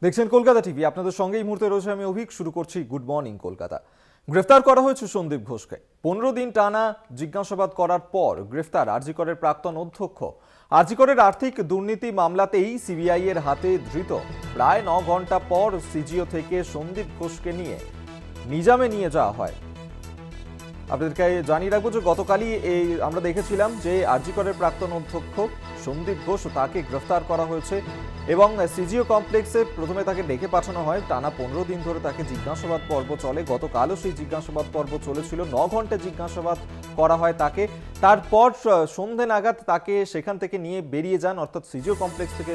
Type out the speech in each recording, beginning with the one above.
দেখছেন কলকাতা টিভি, আপনাদের সঙ্গে এই মুহূর্তে রয়েছে আমি অভিক। শুরু করছি গুড মর্নিং কলকাতা। গ্রেফতার করা হয়েছে সন্দীপ ঘোষকে। 15 দিন টানা জিজ্ঞাসাবাদ করার পর গ্রেফতার আরজি করের প্রাক্তন অধ্যক্ষ। আরজি করের আর্থিক দুর্নীতি মামলাতেই সিবিআই এর হাতে ধৃত। প্রায় 9 ঘন্টা পর সিজিও থেকে সন্দীপ ঘোষকে নিয়ে নিজামে নিয়ে যাওয়া হয়। আপনাদেরকে জানিয়ে রাখবো যে গতকালই আমরা দেখেছিলাম যে আরজি করের প্রাক্তন অধ্যক্ষ সন্দীপ ঘোষ, তাকে গ্রেফতার করা হয়েছে এবং সিজিও কমপ্লেক্সে প্রথমে তাকে ডেকে পাঠানো হয়। টানা 15 দিন ধরে তাকে জিজ্ঞাসাবাদ পর্ব চলে। গতকালও সেই জিজ্ঞাসাবাদ পর্ব চলেছিল, 9 ঘন্টা জিজ্ঞাসাবাদ করা হয় তাকে। তারপর সন্ধে নাগাদ তাকে সেখান থেকে নিয়ে বেরিয়ে যান, অর্থাৎ সিজিও কমপ্লেক্স থেকে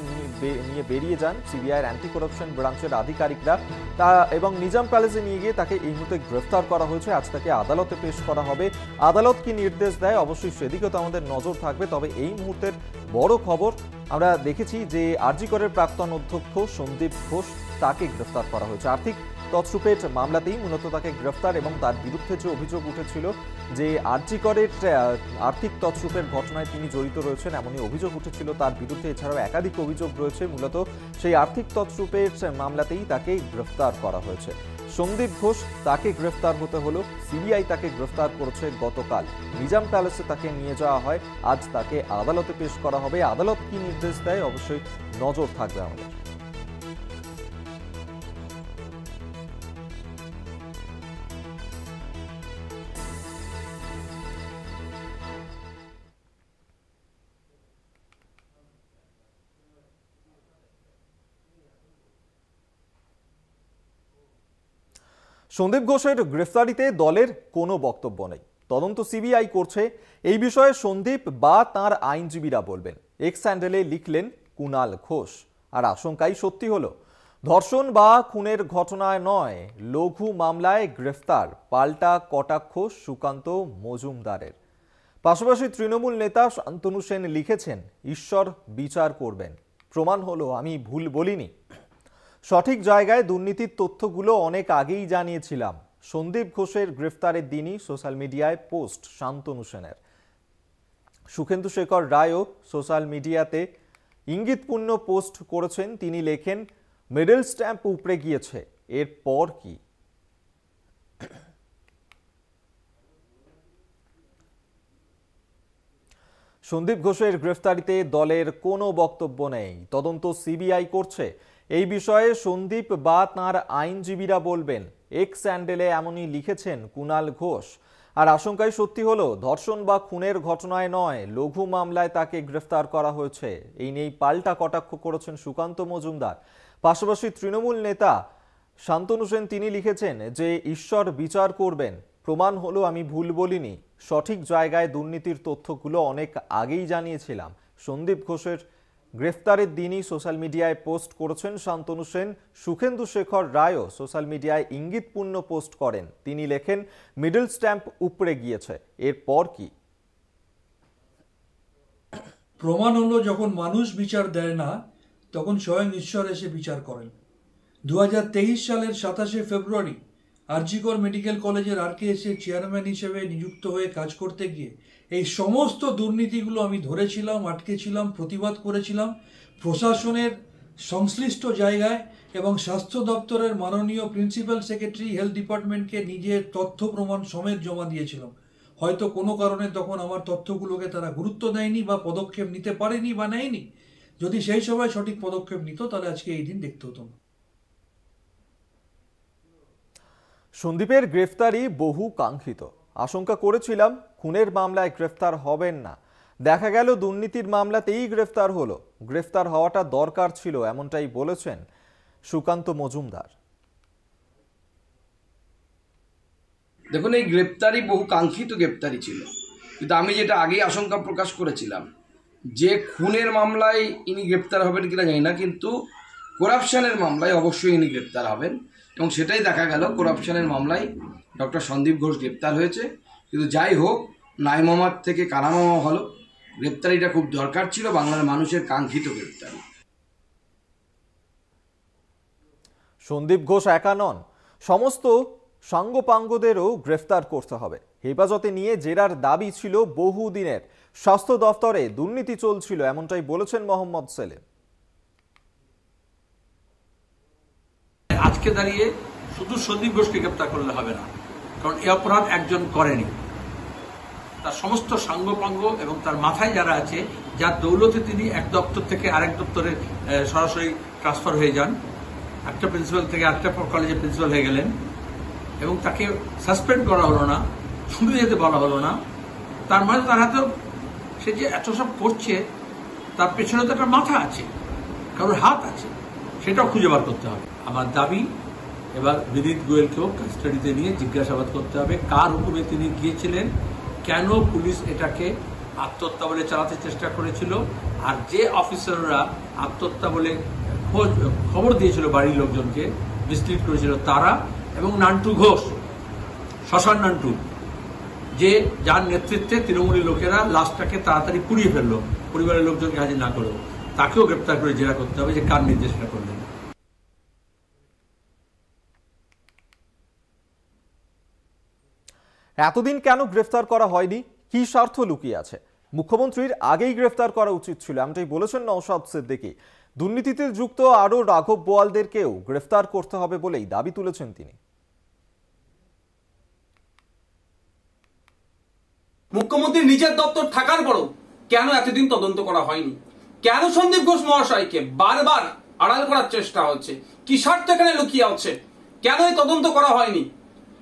নিয়ে বেরিয়ে যান সিবিআইয়ের অ্যান্টি করাপশন ব্রাঞ্চের আধিকারিকরা এবং নিজাম প্যালেসে নিয়ে গিয়ে তাকে এই মুহূর্তে গ্রেফতার করা হয়েছে। আজ তাকে আদালতে পেশ করা হবে। আদালত কি নির্দেশ দেয় অবশ্যই সেদিকেও তো আমাদের নজর থাকবে। তবে এই মুহূর্তের বড় খবর আমরা দেখেছি যে আরজি করের প্রাক্তন অধ্যক্ষ সন্দীপ ঘোষ, তাকে গ্রেফতার করা হয়েছে। আর্থিক তছরূপের মামলাতেই মূলত তাকে গ্রেফতার এবং তার বিরুদ্ধে যে অভিযোগ উঠেছিল যে আরজি করের আর্থিক তছরূপের ঘটনায় তিনি জড়িত রয়েছেন, এমনই অভিযোগ উঠেছিল তার বিরুদ্ধে। এছাড়াও একাধিক অভিযোগ রয়েছে। মূলত সেই আর্থিক তছরূপের মামলাতেই তাকে গ্রেফতার করা হয়েছে। সন্দীপ ঘোষ, তাকে গ্রেফতার হতে হলো। সিবিআই তাকে গ্রেফতার করেছে গতকাল। নিজাম প্যালেসে তাকে নিয়ে যাওয়া হয়। আজ তাকে আদালতে পেশ করা হবে। আদালত কি নির্দেশ দেয় অবশ্যই নজর থাকবে আমাদের। সন্দীপ ঘোষের গ্রেফতারিতে দলের কোনো বক্তব্য নেই। তদন্ত সিবিআই করছে। এই বিষয়ে সন্দীপ বা তার আইনজীবীরা বলবেন। এক্স হ্যান্ডেলে লিখলেন কুণাল ঘোষ। আর আশঙ্কাই সত্যি হলো। ধর্ষণ বা খুনের ঘটনায় নয়, লঘু মামলায় গ্রেফতার, পাল্টা কটাক্ষ সুকান্ত মজুমদারের। পাশাপাশি তৃণমূল নেতা শান্তনু সেন লিখেছেন, ঈশ্বর বিচার করবেন, প্রমাণ হলো আমি ভুল বলিনি। সঠিক জায়গায় দুর্নীতির তথ্যগুলো অনেক আগেই জানিয়েছিলাম। সন্দীপ ঘোষের গ্রেফতারের দিনই সোশ্যাল মিডিয়ায় পোস্ট শান্তনু সেনের। সুখেন্দু শেখর রায়ও সোশ্যাল মিডিয়াতে ইঙ্গিতপূর্ণ পোস্ট করেছেন। তিনি লেখেন, মেডেল স্ট্যাম্প উপড়ে গিয়েছে, এরপর কি? সন্দীপ ঘোষের গ্রেফতারিতে দলের কোনো বক্তব্য নেই। তদন্ত সিবিআই করছে। এই বিষয়ে সন্দীপ বা তাঁর আইনজীবীরা বলবেন। এক্স হ্যান্ডেলে এমনই লিখেছেন কুণাল ঘোষ। আর আশঙ্কাই সত্যি হলো। ধর্ষণ বা খুনের ঘটনায় নয়, লঘু মামলায় তাকে গ্রেফতার করা হয়েছে। এই নিয়েই পাল্টা কটাক্ষ করেছেন সুকান্ত মজুমদার। পাশাপাশি তৃণমূল নেতা শান্তনু সেন তিনি লিখেছেন যে ঈশ্বর বিচার করবেন, প্রমাণ হলো আমি ভুল বলিনি। সঠিক জায়গায় দুর্নীতির তথ্যগুলো অনেক আগেই জানিয়েছিলাম। সন্দীপ ঘোষের গ্রেফতারের দিনই সোশ্যাল মিডিয়ায় পোস্ট করেছেন শান্তনু সেন। সুখেন্দু শেখর রায়ও সোশ্যাল মিডিয়ায় ইঙ্গিতপূর্ণ পোস্ট করেন। তিনি লেখেন, মিডল স্ট্যাম্প উপড়ে গিয়েছে, এরপর কি? প্রমাণ হলো যখন মানুষ বিচার দেয় না, তখন স্বয়ং ঈশ্বর এসে বিচার করেন। 2023 সালের 27শে ফেব্রুয়ারি আরজি কর মেডিকেল কলেজের আরকেএসের চেয়ারম্যান হিসেবে নিযুক্ত হয়ে কাজ করতে গিয়ে এই সমস্ত দুর্নীতিগুলো আমি ধরেছিলাম, আটকেছিলাম, প্রতিবাদ করেছিলাম। প্রশাসনের সংশ্লিষ্ট জায়গায় এবং স্বাস্থ্য দপ্তরের মাননীয় প্রিন্সিপাল সেক্রেটারি হেলথ ডিপার্টমেন্টকে নিজের তথ্য প্রমাণ সমেত জমা দিয়েছিলাম। হয়তো কোনো কারণে তখন আমার তথ্যগুলোকে তারা গুরুত্ব দেয়নি বা পদক্ষেপ নিতে পারেনি বা নেয়নি। যদি সেই সময় সঠিক পদক্ষেপ নিত তাহলে আজকে এই দিন দেখতে হতো না। সন্দীপের গ্রেফতারি বহু কাঙ্ক্ষিত। আশঙ্কা করেছিলাম খুনের মামলায় গ্রেফতার হবেন না। দেখা গেল দুর্নীতির মামলাতেই গ্রেফতার হলো। গ্রেফতার হওয়াটা দরকার ছিল, এমনটাই বলেছেন সুকান্ত মজুমদার। দেখুন, এই গ্রেপ্তারি বহু কাঙ্ক্ষিত গ্রেপ্তারি ছিল, কিন্তু আমি যেটা আগেই আশঙ্কা প্রকাশ করেছিলাম যে খুনের মামলায় ইনি গ্রেপ্তার হবেন কিনা জানি না, কিন্তু করাপশনের মামলায় অবশ্যই ইনি গ্রেপ্তার হবেন এবং সেটাই দেখা গেল। করাপশনের মামলায় ডক্টর সন্দীপ ঘোষ গ্রেপ্তার হয়েছে। কিন্তু যাই হোক, নাই মামার থেকে কানা মামা হলো। গ্রেপ্তারিটা খুব দরকার ছিল, বাংলার মানুষের কাঙ্ক্ষিত গ্রেপ্তারি। সন্দীপ ঘোষ একা নন, সমস্ত সাঙ্গপাঙ্গদেরও গ্রেফতার করতে হবে। হেফাজতে নিয়ে জেরার দাবি ছিল বহুদিনের। স্বাস্থ্য দফতরে দুর্নীতি চলছিল, এমনটাই বলেছেন মোহাম্মদ সেলিম। আজকে দাঁড়িয়ে শুধু সন্দীপ ঘোষকে গ্রেপ্তার করলে হবে না, কারণ এ অপরাধ একজন করেনি, তার সমস্ত সাঙ্গপাঙ্গ এবং তার মাথায় যারা আছে, যার দৌলতে তিনি এক দপ্তর থেকে আরেক দপ্তরে সরাসরি ট্রান্সফার হয়ে যান, একটা প্রিন্সিপাল থেকে আরেকটা কলেজের প্রিন্সিপাল হয়ে গেলেন এবং তাকে সাসপেন্ড করা হলো না, ছুটে যেতে বলা হলো না। তার মানে তার হাতে সে যে এত সব করছে তার পেছনে তো একটা মাথা আছে, কারোর হাত আছে, সেটাও খুঁজে বার করতে হবে। আমার দাবি এবার বিনীত গোয়েলকেও কাস্টাডিতে নিয়ে জিজ্ঞাসাবাদ করতে হবে, কার হুকুমে তিনি গিয়েছিলেন, কেন পুলিশ এটাকে আত্মহত্যা বলে চালাতে চেষ্টা করেছিল, আর যে অফিসাররা আত্মহত্যা বলে খবর দিয়েছিল বাড়ির লোকজনকে, মিসলিড করেছিল তারা, এবং নান্টু ঘোষ, শ্মশান নান্টু, যে যার নেতৃত্বে তৃণমূলী লোকেরা লাশটাকে তাড়াতাড়ি পুড়িয়ে ফেললো পরিবারের লোকজনকে হাজির না করেও, তাকেও গ্রেপ্তার করে জেরা করতে হবে যে কার নির্দেশনা করলেন। এতদিন কেন গ্রেফতার করা হয়নি, কি স্বার্থ লুকিয়ে আছে? মুখ্যমন্ত্রীর আগেই গ্রেফতার করা উচিত ছিল, এমনটাই বলেছেন নওশাদ সিদ্দিকী। দুর্নীতিতে যুক্ত আরও রাঘব বোয়ালদেরকেও গ্রেফতার করতে হবে বলেই দাবি তুলেছেন তিনি। মুখ্যমন্ত্রীর নিজের দপ্তর থাকার পরও কেন এতদিন তদন্ত করা হয়নি? কেন সন্দীপ ঘোষ মহাশয়কে বারবার আড়াল করার চেষ্টা হচ্ছে? কি স্বার্থ এখানে লুকিয়ে আছে? কেন এই তদন্ত করা হয়নি?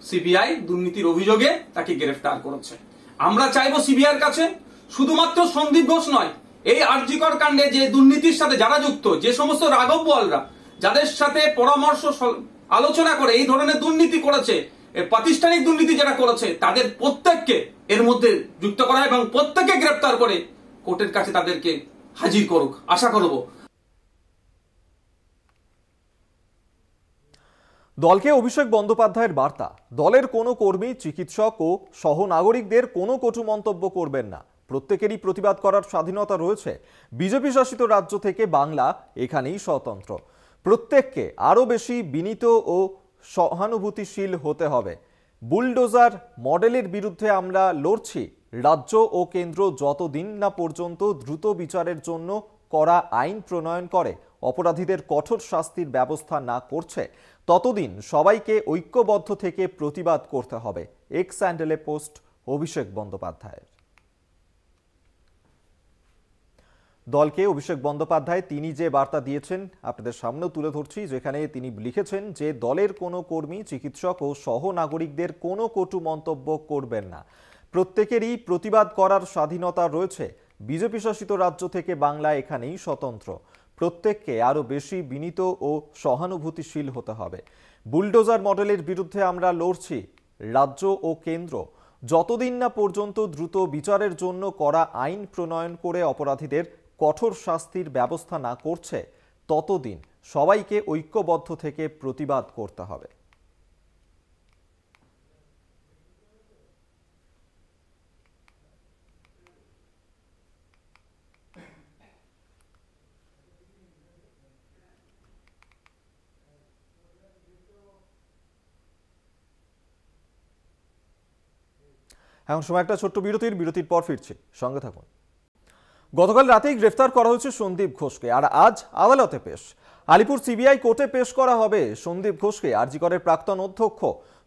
সিবিআই দুর্নীতির অভিযোগে তাকে গ্রেফতার করেছে। আমরা চাইবো সিবিআইয়ের কাছে শুধুমাত্র সন্দীপ ঘোষ নয়, এই আরজিকর কাণ্ডে যে দুর্নীতির সাথে যারা যুক্ত, যে সমস্ত রাঘব বোয়ালরা যাদের সাথে পরামর্শ আলোচনা করে এই ধরনের দুর্নীতি করেছে, প্রাতিষ্ঠানিক দুর্নীতি যারা করেছে, তাদের প্রত্যেককে এর মধ্যে যুক্ত করা এবং প্রত্যেককে গ্রেফতার করে কোর্টের কাছে তাদেরকে হাজির করুক, আশা করব। দলকে অভিষেক বন্দ্যোপাধ্যায়ের বার্তা, দলের কোনো কর্মী, চিকিৎসক ও সহনাগরিকদের কোনো কটু মন্তব্য করবেন না। প্রত্যেকেরই প্রতিবাদ করার স্বাধীনতা রয়েছে। বিজেপি শাসিত রাজ্য থেকে বাংলা এখানেই স্বতন্ত্র। প্রত্যেককে আরও বেশি বিনীত ও সহানুভূতিশীল হতে হবে। বুলডোজার মডেলের বিরুদ্ধে আমরা লড়ছি। রাজ্য ও কেন্দ্র যতদিন না পর্যন্ত দ্রুত বিচারের জন্য কড়া আইন প্রণয়ন করে অপরাধীদের কঠোর শাস্তির ব্যবস্থা না করছে, ততদিন সবাইকে ঐক্যবদ্ধ থেকে প্রতিবাদ করতে হবে। এক্স হ্যান্ডেলে পোস্ট অভিষেক বন্দ্যোপাধ্যায়ের। দলকে অভিষেক বন্দ্যোপাধ্যায় তিনি যে বার্তা দিয়েছেন আপনাদের সামনেও তুলে ধরছি, যেখানে তিনি লিখেছেন যে দলের কোনো কর্মী, চিকিৎসক ও সহনাগরিকদের কোনো কটু মন্তব্য করবেন না। প্রত্যেকেরই প্রতিবাদ করার স্বাধীনতা রয়েছে। বিজেপি শাসিত রাজ্য থেকে বাংলা এখানেই স্বতন্ত্র। প্রত্যেককে আরও বেশি বিনীত ও সহানুভূতিশীল হতে হবে। বুলডোজার মডেলের বিরুদ্ধে আমরা লড়ছি। রাজ্য ও কেন্দ্র যতদিন না পর্যন্ত দ্রুত বিচারের জন্য কড়া আইন প্রণয়ন করে অপরাধীদের কঠোর শাস্তির ব্যবস্থা না করছে, ততদিন সবাইকে ঐক্যবদ্ধ থেকে প্রতিবাদ করতে হবে। এখন সময় একটা ছোট্ট বিরতির পর ফিরছি, সঙ্গে থাকুন। গতকাল রাতেই গ্রেফতার করা হয়েছে সন্দীপ ঘোষকে, আর আজ আদালতে পেশ। আলিপুর সিবিআই কোর্টে পেশ করা হবে সন্দীপ ঘোষকে। আরজিকরের প্রাক্তন অধ্যক্ষ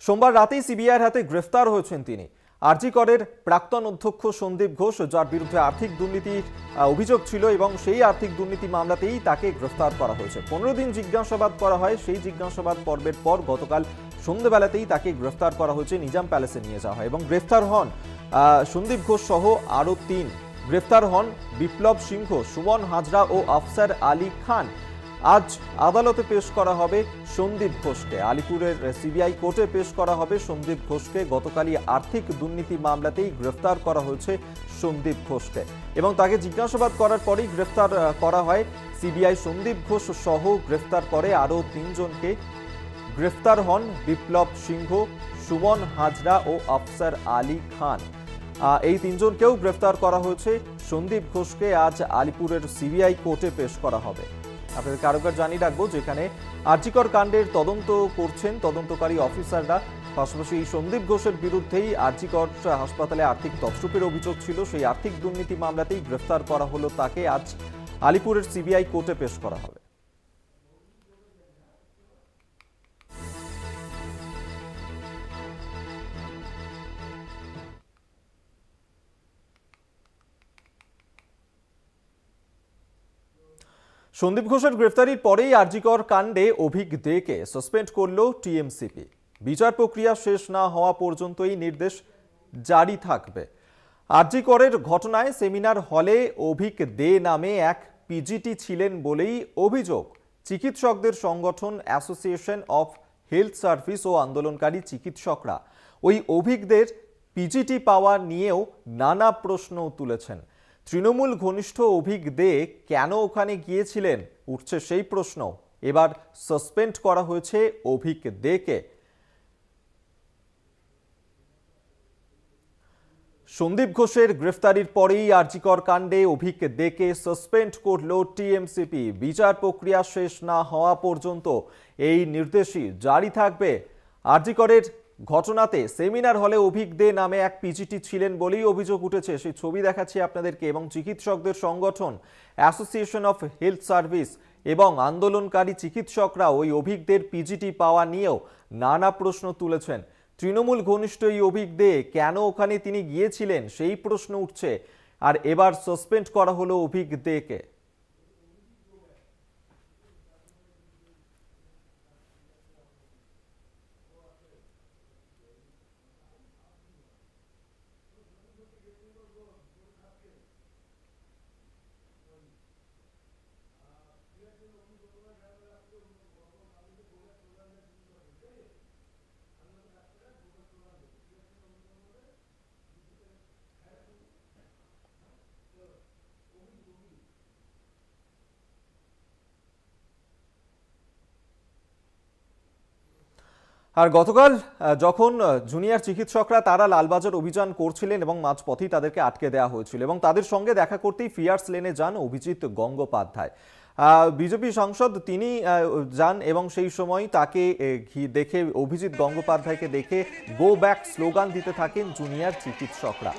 সোমবার রাতেই সিবিআইয়ের হাতে গ্রেফতার হয়েছেন তিনি। আরজিকরের প্রাক্তন অধ্যক্ষ সন্দীপ ঘোষ, যার বিরুদ্ধে আর্থিক দুর্নীতির অভিযোগ ছিল এবং সেই আর্থিক দুর্নীতি মামলাতেই তাকে গ্রেফতার করা হয়েছে। 15 দিন জিজ্ঞাসাবাদ করা হয়। সেই জিজ্ঞাসাবাদ পর্বের পর গতকাল সন্ধ্যেবেলাতেই তাকে গ্রেফতার করা হয়েছে, নিজাম প্যালেসে নিয়ে যাওয়া হয় এবং গ্রেফতার হন সন্দীপ ঘোষ সহ আরও 3। গ্রেফতার হন বিপ্লব সিংহ, সুমন হাজরা ও আফসার আলী খান। আজ আদালতে পেশ করা হবে সন্দীপ ঘোষকে। আলিপুরের সিবিআই কোর্টে পেশ করা হবে সন্দীপ ঘোষকে। গতকালই আর্থিক দুর্নীতি মামলাতেই গ্রেফতার করা হয়েছে সন্দীপ ঘোষকে এবং তাকে জিজ্ঞাসাবাদ করার পরেই গ্রেফতার করা হয়। সিবিআই সন্দীপ ঘোষ সহ গ্রেফতার করে আরও 3 জনকে। গ্রেফতার হন বিপ্লব সিংহ, সুমন হাজরা ও আফসার আলী খান। এই 3 জনকেও গ্রেফতার করা হয়েছে। সন্দীপ ঘোষকে আজ আলিপুরের সিবিআই কোর্টে পেশ করা হবে। আপনাদেরকে আরেকবার জানিয়ে রাখবো, যেখানে আরজিকর কাণ্ডের তদন্ত করছেন তদন্তকারী অফিসাররা। পাশাপাশি এই সন্দীপ ঘোষের বিরুদ্ধেই আরজিকর হাসপাতালে আর্থিক তছরুপের অভিযোগ ছিল। সেই আর্থিক দুর্নীতি মামলাতেই গ্রেফতার করা হলো তাকে। আজ আলিপুরের সিবিআই কোর্টে পেশ করা হবে। সন্দীপ ঘোষের গ্রেফতারির পরেই আরজিকর কাণ্ডে অভিক দেকে সাসপেন্ড করল টিএমসিপি। বিচার প্রক্রিয়া শেষ না হওয়া পর্যন্ত এই নির্দেশ জারি থাকবে। আরজিকরের ঘটনায় সেমিনার হলে অভিক দে নামে এক পিজিটি ছিলেন বলেই অভিযোগ। চিকিৎসকদের সংগঠন অ্যাসোসিয়েশন অফ হেলথ সার্ভিস ও আন্দোলনকারী চিকিৎসকরা ওই অভিকদের পিজিটি পাওয়া নিয়েও নানা প্রশ্ন তুলেছেন। তৃণমূল ঘনিষ্ঠ অভিক দে কেন ওখানে গিয়েছিলেন উঠছে সেই প্রশ্ন। এবার সাসপেন্ড করা হয়েছে অভিক দেকে। সন্দীপ ঘোষের গ্রেফতারির পরেই আরজিকর কাণ্ডে অভিক দেকে সাসপেন্ড করল টিএমসিপি। বিচার প্রক্রিয়া শেষ না হওয়া পর্যন্ত এই নির্দেশই জারি থাকবে। আরজিকরের ঘটনাতে সেমিনার হলে অভিক দে নামে এক পিজিটি ছিলেন বলেই অভিযোগ উঠেছে। সেই ছবি দেখাচ্ছি আপনাদেরকে। এবং চিকিৎসকদের সংগঠন অ্যাসোসিয়েশন অফ হেলথ সার্ভিস এবং আন্দোলনকারী চিকিৎসকরা ওই অভিকদের পিজিটি পাওয়া নিয়েও নানা প্রশ্ন তুলেছেন। তৃণমূল ঘনিষ্ঠ এই অভিক দে কেন ওখানে তিনি গিয়েছিলেন সেই প্রশ্ন উঠছে। আর এবার সাসপেন্ড করা হলো অভিক দেকে। আর গতকাল যখন জুনিয়র চিকিৎসকরা তারা লালবাজার অভিযান করছিলেন এবং মাঝপথেই তাদেরকে আটকে দেওয়া হয়েছিল এবং তাদের সঙ্গে দেখা করতেই ফিয়ার্স লেনে যান অভিজিৎ গঙ্গোপাধ্যায়। বিজেপি সাংসদ তিনি যান এবং সেই সময় তাকে দেখে অভিজিৎ গঙ্গোপাধ্যায়কে দেখে গো ব্যাক স্লোগান দিতে থাকেন জুনিয়র চিকিৎসকরা।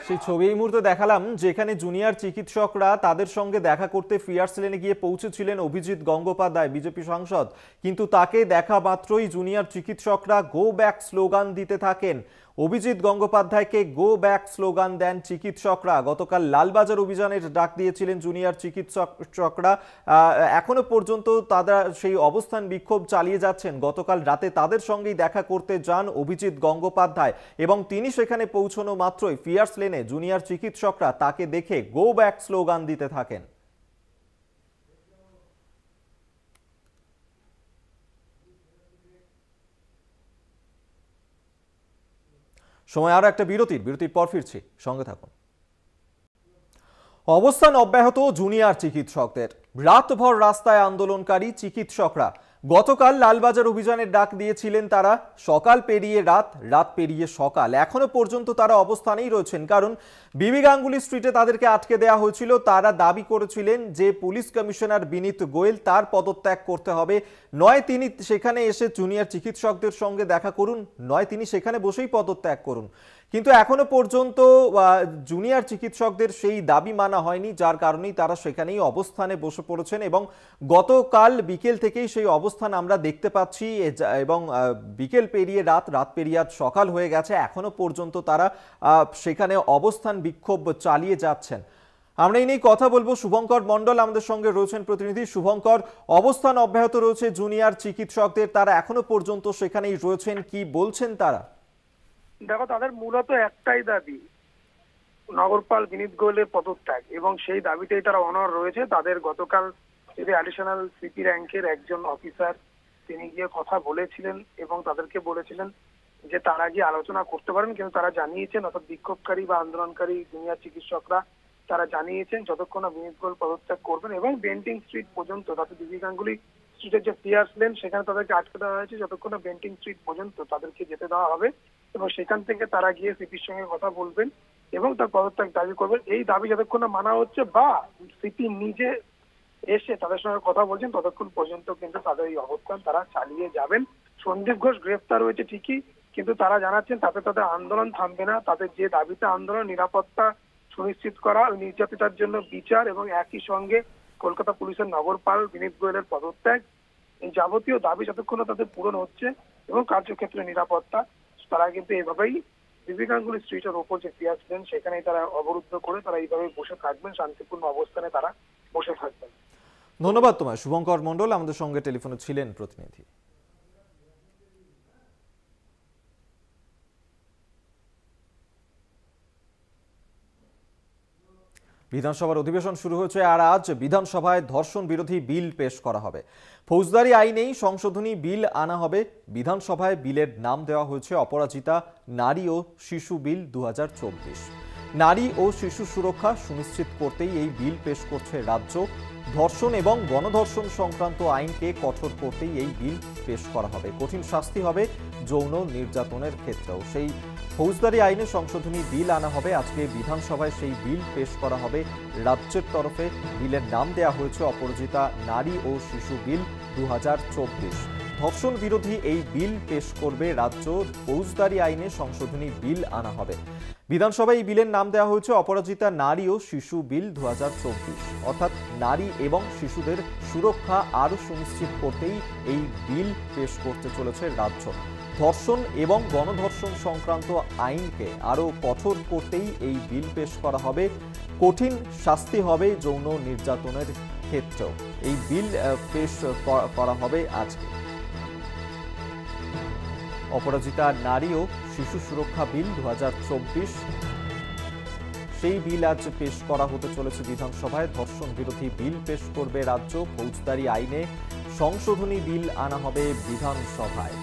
সেই ছবি এই মুহূর্তে দেখালাম যেখানে জুনিয়র চিকিৎসকরা তাদের সঙ্গে দেখা করতে ফিয়ার্স লেনে গিয়ে পৌঁছেছিলেন অভিজিৎ গঙ্গোপাধ্যায় বিজেপি সাংসদ, কিন্তু তাকে দেখা মাত্রই জুনিয়র চিকিৎসকরা গো ব্যাক স্লোগান দিতে থাকেন। অভিজিৎ গঙ্গোপাধ্যায়কে গো ব্যাক স্লোগান দেন চিকিৎসকরা। গতকাল লালবাজার অভিযানের ডাক দিয়েছিলেন জুনিয়র চিকিৎসকরা। এখনো পর্যন্ত তারা সেই অবস্থান বিক্ষোভ চালিয়ে যাচ্ছেন। গতকাল রাতে তাদের সঙ্গেই দেখা করতে যান অভিজিৎ গঙ্গোপাধ্যায় এবং তিনি সেখানে পৌঁছানো মাত্রই ফিয়ার্স লেনে জুনিয়র চিকিৎসকরা তাকে দেখে গো ব্যাক স্লোগান দিতে থাকেন। সময় আরো একটা বিরতির পর ফিরছি, সঙ্গে থাকুন। অবস্থান অব্যাহত জুনিয়র চিকিৎসকদের। রাতভর রাস্তায় আন্দোলনকারী চিকিৎসকরা। গতকাল লালবাজার অভিযানের ডাক দিয়েছিলেন তারা। সকাল পেরিয়ে রাত, রাত পেরিয়ে সকাল, এখনো পর্যন্ত তারা অবস্থানেই রয়েছেন। কারণ বিবি গাঙ্গুলি স্ট্রিটে তাদেরকে আটকে দেওয়া হয়েছিল। তারা দাবি করেছিলেন যে পুলিশ কমিশনার বিনীত গোয়েল তার পদত্যাগ করতে হবে, নয় তিনি সেখানে এসে জুনিয়র চিকিৎসকদের সঙ্গে দেখা করুন, নয় তিনি সেখানে বসেই পদত্যাগ করুন। কিন্তু এখনো পর্যন্ত জুনিয়র চিকিৎসকদের সেই দাবি মানা হয়নি, যার কারণেই তারা সেখানেই অবস্থানে বসে পড়েছেন এবং গতকাল বিকেল থেকেই সেই অবস্থান আমরা দেখতে পাচ্ছি এবং বিকেল পেরিয়ে রাত, রাত পেরিয়ে আজ সকাল হয়ে গেছে। এখনো পর্যন্ত তারা সেখানে অবস্থান বিক্ষোভ চালিয়ে যাচ্ছেন। আমরা এই নিয়ে কথা বলবো। শুভঙ্কর মণ্ডল আমাদের সঙ্গে রয়েছেন প্রতিনিধি। শুভঙ্কর, অবস্থান অব্যাহত রয়েছে জুনিয়র চিকিৎসকদের, তারা এখনো পর্যন্ত সেখানেই রয়েছেন, কি বলছেন তারা? দেখো, তাদের মূলত একটাই দাবি নগরপাল বিনীত গোয়েলের পদত্যাগ এবং সেই দাবিতেই তারা অনড় রয়েছে। তাদের গতকাল যদি অ্যাডিশনাল সিপি র্যাঙ্কের একজন অফিসার তিনি গিয়ে কথা বলেছিলেন এবং তাদেরকে বলেছিলেন যে তারা গিয়ে আলোচনা করতে পারেন, কিন্তু তারা জানিয়েছেন, অর্থাৎ বিক্ষোভকারী বা আন্দোলনকারী জুনিয়র চিকিৎসকরা তারা জানিয়েছেন যতক্ষণ না বিনীত গোয়েল পদত্যাগ করবেন এবং বেন্টিং স্ট্রিট পর্যন্ত, তাদের দিদি গাঙ্গুলি স্ট্রিটের যে পিয়ার্স লেন সেখানে তাদেরকে আটকে দেওয়া হয়েছে, যতক্ষণ না বেন্টিং স্ট্রিট পর্যন্ত তাদেরকে যেতে দেওয়া হবে এবং সেখান থেকে তারা গিয়ে সিপির সঙ্গে কথা বলবেন এবং তার পদত্যাগ দাবি করবেন। এই দাবি যতক্ষণ না মানা হচ্ছে বা সিপি নিজে এসে তাদের সঙ্গে কথা বলছেন ততক্ষণ পর্যন্ত কিন্তু তাদের এই অবস্থান তারা চালিয়ে যাবেন। সন্দীপ ঘোষ গ্রেফতার হয়েছে ঠিকই, কিন্তু তারা জানাচ্ছেন তাতে তাদের আন্দোলন থামবে না। তাদের যে দাবিতে আন্দোলন, নিরাপত্তা সুনিশ্চিত করা, ওই নির্যাতিতার জন্য বিচার এবং একই সঙ্গে কলকাতা পুলিশের নগরপাল বিনীত গোয়েলের পদত্যাগ, এই যাবতীয় দাবি যতক্ষণ তাদের পূরণ হচ্ছে এবং কার্যক্ষেত্রে নিরাপত্তা, তারা কিন্তু এভাবেই বিবি গাঙ্গুলি স্ট্রিটের ওপর যে পিয়ার্স লেন সেখানেই তারা অবরুদ্ধ করে তারা এইভাবে বসে থাকবেন, শান্তিপূর্ণ অবস্থানে তারা বসে থাকবেন। ধন্যবাদ তোমায় শুভঙ্কর মণ্ডল, আমাদের সঙ্গে টেলিফোনে ছিলেন প্রতিনিধি। বিধানসভার অধিবেশন শুরু হয়েছে আর আজ বিধানসভায় ধর্ষণ বিরোধী বিল পেশ করা হবে। ফৌজদারি আইনেই সংশোধনী বিল আনা হবে। বিধানসভায় বিলের নাম দেওয়া হয়েছে অপরাজিতা নারী ও শিশু বিল 2024। নারী ও শিশু সুরক্ষা সুনিশ্চিত করতেই এই বিল পেশ করছে রাজ্য। ধর্ষণ এবং গণধর্ষণ সংক্রান্ত আইনকে কঠোর করতেই এই বিল পেশ করা হবে। কঠিন শাস্তি হবে যৌন নির্যাতনের ক্ষেত্রেও। সেই ফৌজদারি আইনে সংশোধনী বিল আনা হবে। আজকে বিধানসভায় সেই বিল পেশ করা হবে রাজ্যের তরফে। বিলের নাম দেওয়া হয়েছে অপরাজিতা নারী ও শিশু বিল 2024। ধর্ষণ বিরোধী এই বিল পেশ করবে রাজ্য। ফৌজদারি আইনে সংশোধনী বিল আনা হবে। বিধানসভায় এই বিলের নাম দেওয়া হয়েছে অপরাজিতা নারী ও শিশু বিল 2024, অর্থাৎ নারী এবং শিশুদের সুরক্ষা আরও সুনিশ্চিত করতেই এই বিল পেশ করতে চলেছে রাজ্য। ধর্ষণ এবং গণধর্ষণ সংক্রান্ত আইনকে আরও কঠোর করতেই এই বিল পেশ করা হবে। কঠিন শাস্তি হবে যৌন নির্যাতনের ক্ষেত্রেও। এই বিল পেশ করা হবে আজকে। অপরাজিতা নারী ও শিশু সুরক্ষা বিল 2024, সেই বিল আজ পেশ করা হতে চলেছে বিধানসভায়। ধর্ষণ বিরোধী বিল পেশ করবে রাজ্য। ফৌজদারি আইনে সংশোধনী বিল আনা হবে বিধানসভায়।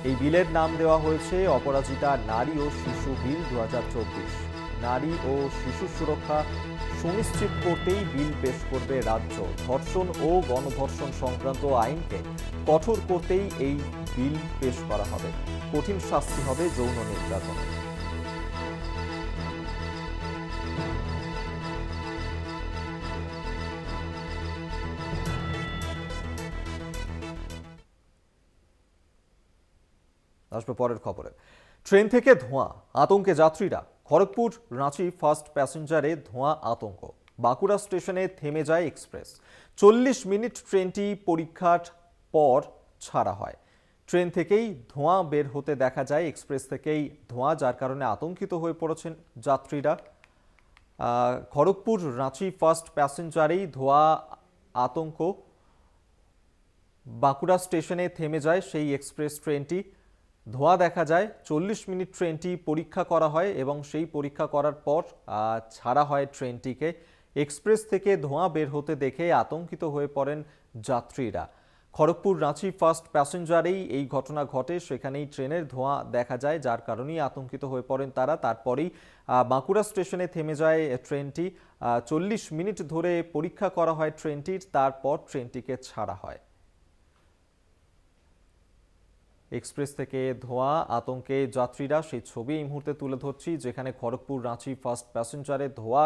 এই বিলের নাম দেওয়া হয়েছে অপরাজিতা নারী ও শিশু বিল 2024। নারী ও শিশু সুরক্ষা সুনিশ্চিত করতেই বিল পেশ করবে রাজ্য। ধর্ষণ ও গণধর্ষণ সংক্রান্ত আইনকে কঠোর করতেই এই বিল পেশ করা হবে। কঠিন শাস্তি হবে যৌন নির্যাতন। আসবে পরের খবরে। ট্রেন থেকে ধোঁয়া, আতঙ্কে যাত্রীরা। খড়গপুর রাঁচি ফার্স্ট প্যাসেঞ্জারে ধোঁয়া আতঙ্ক। বাঁকুড়া স্টেশনে থেমে যায় এক্সপ্রেস। 40 মিনিট ট্রেনটি পরীক্ষার পর ছাড়া হয়। ট্রেন থেকেই ধোঁয়া বের হতে দেখা যায়, এক্সপ্রেস থেকেই ধোঁয়া, যার কারণে আতঙ্কিত হয়ে পড়েছেন যাত্রীরা। খড়গপুর রাঁচি ফার্স্ট প্যাসেঞ্জারেই ধোঁয়া আতঙ্ক। বাঁকুড়া স্টেশনে থেমে যায় সেই এক্সপ্রেস ট্রেনটি। ধোঁয়া দেখা যায়। 40 মিনিট ট্রেনটি পরীক্ষা করা হয় এবং সেই পরীক্ষা করার পর ছাড়া হয় ট্রেনটিকে। এক্সপ্রেস থেকে ধোঁয়া বের হতে দেখে আতঙ্কিত হয়ে পড়েন যাত্রীরা। খড়গপুর রাঁচি ফার্স্ট প্যাসেঞ্জারেই এই ঘটনা ঘটে, সেখানেই ট্রেনের ধোঁয়া দেখা যায়, যার কারণেই আতঙ্কিত হয়ে পড়েন তারা। তারপরেই বাঁকুড়া স্টেশনে থেমে যায় ট্রেনটি। 40 মিনিট ধরে পরীক্ষা করা হয় ট্রেনটির, তারপর ট্রেনটিকে ছাড়া হয়। এক্সপ্রেস থেকে ধোঁয়া, আতঙ্কে যাত্রীরা, সেই ছবি এই মুহূর্তে তুলে ধরছি, যেখানে খড়গপুর রাঁচি ফার্স্ট প্যাসেঞ্জারে ধোঁয়া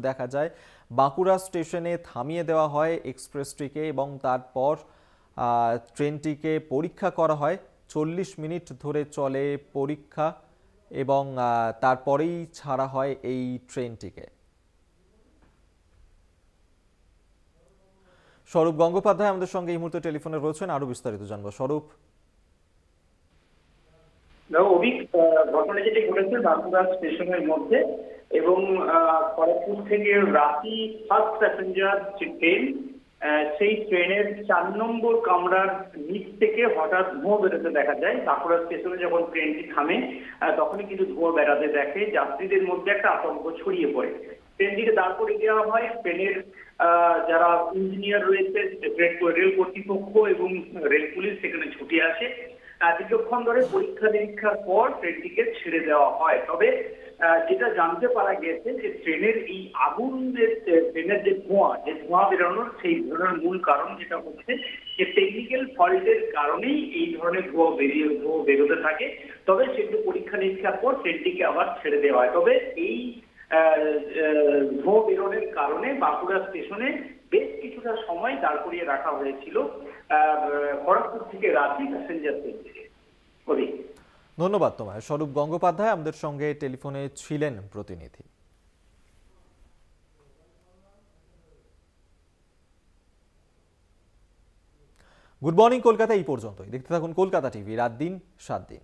দেখা যায়। বাঁকুড়া স্টেশনে থামিয়ে দেওয়া হয় এক্সপ্রেসটিকে এবং তারপর ট্রেনটিকে পরীক্ষা করা হয়। 40 মিনিট ধরে চলে পরীক্ষা এবং তারপরেই ছাড়া হয় এই ট্রেনটিকে। স্বরূপ গঙ্গোপাধ্যায় আমাদের সঙ্গে এই মুহূর্তে টেলিফোনে রয়েছেন, আরো বিস্তারিত জানবো। স্বরূপ। ঘটনা যেটি ঘটেছে বাঁকুড়া স্টেশনের মধ্যে এবং খড়গপুর থেকে রাঁচি ফার্স্ট প্যাসেঞ্জার যে ট্রেন, সেই ট্রেনের 4 নম্বর কামরার নিচ থেকে হঠাৎ ধোঁয়া বেরোতে দেখা যায়। বাঁকুড়া স্টেশনে যখন ট্রেনটি থামে তখনই কিন্তু ধোঁয়া বেরাতে দেখে যাত্রীদের মধ্যে একটা আতঙ্ক ছড়িয়ে পড়ে। ট্রেনটিকে দাঁড় করে দেওয়া হয়। ট্রেনের যারা ইঞ্জিনিয়ার রয়েছে, রেল কর্তৃপক্ষ এবং রেল পুলিশ সেখানে ছুটে আসে। দীর্ঘক্ষণ ধরে পরীক্ষা নিরীক্ষার পর ট্রেনটিকে ছেড়ে দেওয়া হয়। তবে যেটা জানতে পারা গেছে যে ট্রেনের এই আগুন ট্রেনের যে ধোঁয়া বেরোনোর সেই ধরনের মূল কারণ যেটা হচ্ছে যে টেকনিক্যাল ফল্টের কারণেই এই ধরনের ধোঁয়া বেরোতে থাকে। তবে সেগুলো পরীক্ষা নিরীক্ষার পর ট্রেনটিকে আবার ছেড়ে দেওয়া হয়। তবে এই ধোঁয়া বেরোনোর কারণে বাঁকুড়া স্টেশনে বেশ কিছুটা সময় দাঁড় করিয়ে রাখা হয়েছিল খড়গপুর থেকে রাঁচি প্যাসেঞ্জার ট্রেনটিকে। ধন্যবাদ তোমায়। স্বরূপ গঙ্গোপাধ্যায় আমাদের সঙ্গে টেলিফোনে ছিলেন প্রতিনিধি। গুড মর্নিং কলকাতা এই পর্যন্তই। দেখতে থাকুন কলকাতা টিভি, রাত দিন 7 দিন।